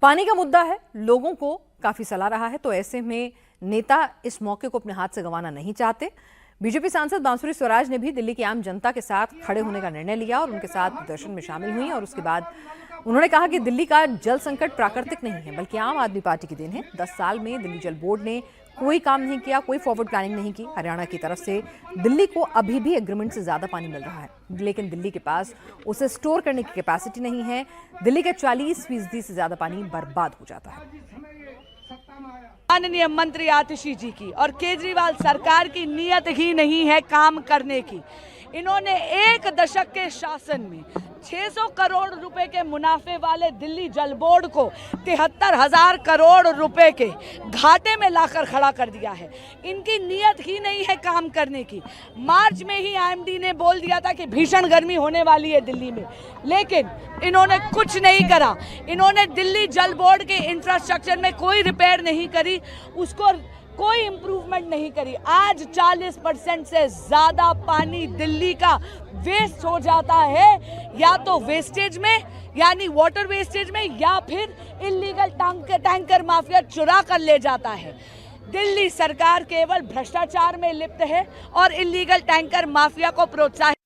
पानी का मुद्दा है, लोगों को काफी सला रहा है, तो ऐसे में नेता इस मौके को अपने हाथ से गंवाना नहीं चाहते। बीजेपी सांसद बांसुरी स्वराज ने भी दिल्ली की आम जनता के साथ खड़े होने का निर्णय लिया और उनके साथ प्रदर्शन में शामिल हुई और उसके बाद उन्होंने कहा कि दिल्ली का जल संकट प्राकृतिक नहीं है बल्कि आम आदमी पार्टी की देन है। 10 साल में दिल्ली जल बोर्ड ने कोई काम नहीं किया, कोई फॉरवर्ड प्लानिंग नहीं की। हरियाणा की तरफ से दिल्ली को अभी भी एग्रीमेंट से ज्यादा पानी मिल रहा है, लेकिन दिल्ली के पास उसे स्टोर करने की कैपेसिटी नहीं है। दिल्ली का 40% से ज्यादा पानी बर्बाद हो जाता है। माननीय मंत्री आतिशी जी की और केजरीवाल सरकार की नीयत ही नहीं है काम करने की। इन्होंने 1 दशक के शासन में 600 करोड़ रुपए के मुनाफे वाले दिल्ली जल बोर्ड को 73,000 करोड़ रुपए के घाटे में लाकर खड़ा कर दिया है। इनकी नीयत ही नहीं है काम करने की। मार्च में ही आईएमडी ने बोल दिया था कि भीषण गर्मी होने वाली है दिल्ली में, लेकिन इन्होंने कुछ नहीं करा। इन्होंने दिल्ली जल बोर्ड के इंफ्रास्ट्रक्चर में कोई रिपेयर नहीं करी, उसको कोई इंप्रूवमेंट नहीं करी। आज 40% से ज्यादा पानी दिल्ली का वेस्ट हो जाता है, या तो वेस्टेज में यानी वाटर वेस्टेज में, या फिर इलीगल टैंकर माफिया चुरा कर ले जाता है। दिल्ली सरकार केवल भ्रष्टाचार में लिप्त है और इलीगल टैंकर माफिया को प्रोत्साहित।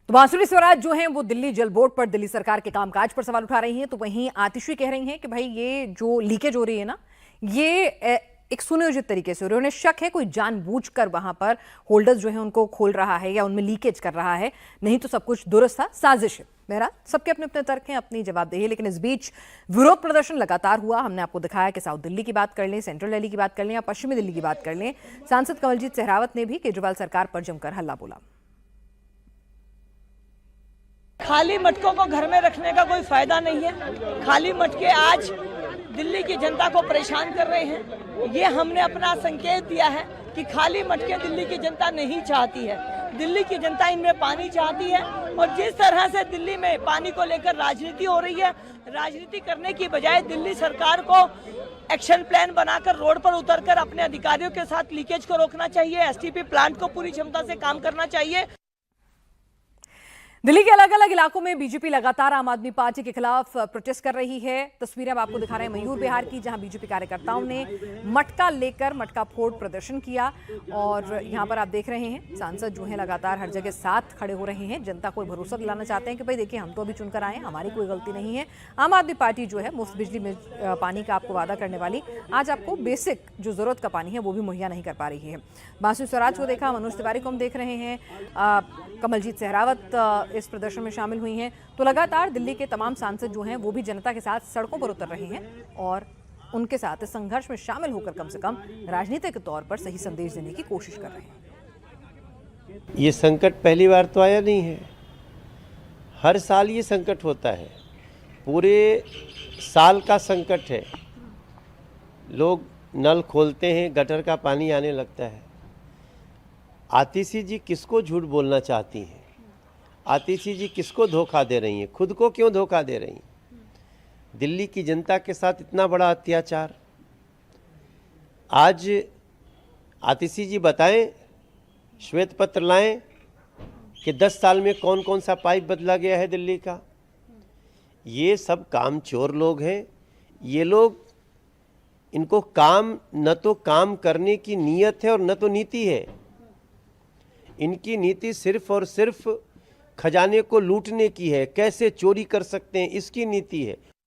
तो बांसुरी स्वराज जो हैं वो दिल्ली जल बोर्ड पर, दिल्ली सरकार के कामकाज पर सवाल उठा रही हैं, तो वहीं आतिशी कह रही हैं कि भाई ये जो लीकेज हो रही है ना, ये एक सुनियोजित तरीके से हो रही है। उन्हें शक है कोई जानबूझकर वहां पर होल्डर्स जो है उनको खोल रहा है या उनमें लीकेज कर रहा है, नहीं तो सब कुछ दुरुस्त था, साजिश है। बहरहाल सबके अपने अपने तर्क हैं, अपनी जवाबदेही। लेकिन इस बीच विरोध प्रदर्शन लगातार हुआ। हमने आपको दिखाया कि साउथ दिल्ली की बात कर लें, सेंट्रल दिल्ली की बात कर लें या पश्चिमी दिल्ली की बात कर लें, सांसद कमलजीत सहरावत ने भी केजरीवाल सरकार पर जमकर हल्ला बोला। खाली मटकों को घर में रखने का कोई फायदा नहीं है। खाली मटके आज दिल्ली की जनता को परेशान कर रहे हैं। ये हमने अपना संकेत दिया है कि खाली मटके दिल्ली की जनता नहीं चाहती है। दिल्ली की जनता इनमें पानी चाहती है, और जिस तरह से दिल्ली में पानी को लेकर राजनीति हो रही है, राजनीति करने की बजाय दिल्ली सरकार को एक्शन प्लान बनाकर रोड पर उतरकर अपने अधिकारियों के साथ लीकेज को रोकना चाहिए। एसटीपी प्लांट को पूरी क्षमता से काम करना चाहिए। दिल्ली के अलग अलग इलाकों में बीजेपी लगातार आम आदमी पार्टी के खिलाफ प्रोटेस्ट कर रही है। तस्वीरें अब आपको दिखा रहे हैं मयूर विहार की, जहां बीजेपी कार्यकर्ताओं ने मटका लेकर मटका फोड़ प्रदर्शन किया। और यहां पर आप देख रहे हैं सांसद जो हैं लगातार हर जगह साथ खड़े हो रहे हैं। जनता को भरोसा दिलाना चाहते हैं कि भाई देखिए, हम तो अभी चुनकर आए, हमारी कोई गलती नहीं है। आम आदमी पार्टी जो है मुफ्त बिजली में पानी का आपको वादा करने वाली, आज आपको बेसिक जो जरूरत का पानी है वो भी मुहैया नहीं कर पा रही है। बांसुरी स्वराज को देखा, मनोज तिवारी को हम देख रहे हैं, कमलजीत सहरावत इस प्रदर्शन में शामिल हुई हैं। तो लगातार दिल्ली के तमाम सांसद जो हैं वो भी जनता के साथ सड़कों पर उतर रहे हैं और उनके साथ इस संघर्ष में शामिल होकर कम से कम राजनीतिक तौर पर सही संदेश देने की कोशिश कर रहे हैं। ये संकट पहली बार तो आया नहीं है, हर साल ये संकट होता है। पूरे साल का संकट है। लोग नल खोलते हैं, गटर का पानी आने लगता है। आतिशी जी किसको झूठ बोलना चाहती हैं? आतिशी जी किसको धोखा दे रही हैं? खुद को क्यों धोखा दे रही हैं? दिल्ली की जनता के साथ इतना बड़ा अत्याचार। आज आतिशी जी बताएं, श्वेत पत्र लाएं कि 10 साल में कौन कौन सा पाइप बदला गया है दिल्ली का। ये सब कामचोर लोग हैं। ये लोग, इनको काम, न तो काम करने की नीयत है और न तो नीति है। इनकी नीति सिर्फ और सिर्फ खजाने को लूटने की है, कैसे चोरी कर सकते हैं, इसकी नीति है।